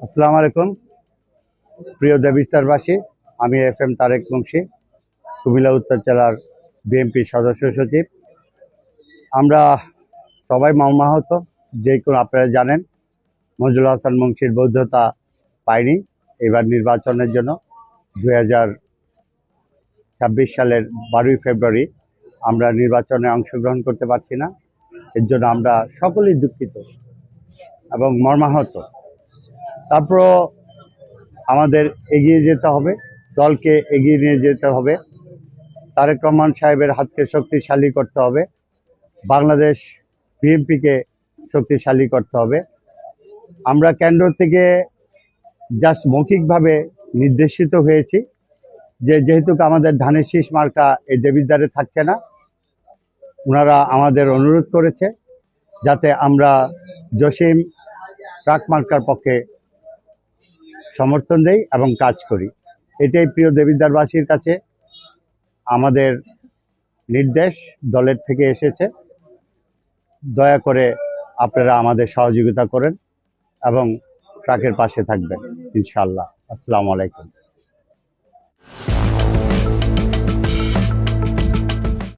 আসসালামু আলাইকুম প্রিয় দেবিস্তারবাসী। আমি FM তারেক মুন্সি, কুমিল্লা উত্তর জেলার বিএনপি সদস্য সচিব। আমরা সবাই মর্মাহত, যে কোনো আপনারা জানেন মঞ্জুর হাসান মুন্সির বৈধতা পায়নি এবার নির্বাচনের জন্য। 2026 সালের 12ই ফেব্রুয়ারি আমরা নির্বাচনে অংশগ্রহণ করতে পারছি না। এর জন্য আমরা সকলেই দুঃখিত এবং মর্মাহত। তারপরও আমাদের এগিয়ে যেতে হবে, দলকে এগিয়ে নিয়ে যেতে হবে, তারেক রহমান সাহেবের হাতকে শক্তিশালী করতে হবে, বাংলাদেশ বিএনপিকে শক্তিশালী করতে হবে। আমরা কেন্দ্র থেকে জাস্ট মৌখিকভাবে নির্দেশিত হয়েছি যে যেহেতু আমাদের ধানের শীষ মার্কা এই দেবিদ্বারে থাকছে না, ওনারা আমাদের অনুরোধ করেছে যাতে আমরা জসিম ট্রাক মার্কার পক্ষে সমর্থন দেই এবং কাজ করি। এটাই প্রিয় দেবিদ্বারবাসীর কাছে আমাদের নির্দেশ দলের থেকে এসেছে। দয়া করে আপনারা আমাদের সহযোগিতা করেন এবং ট্রাকের পাশে থাকবেন ইনশাআল্লাহ। আসসালামু আলাইকুম।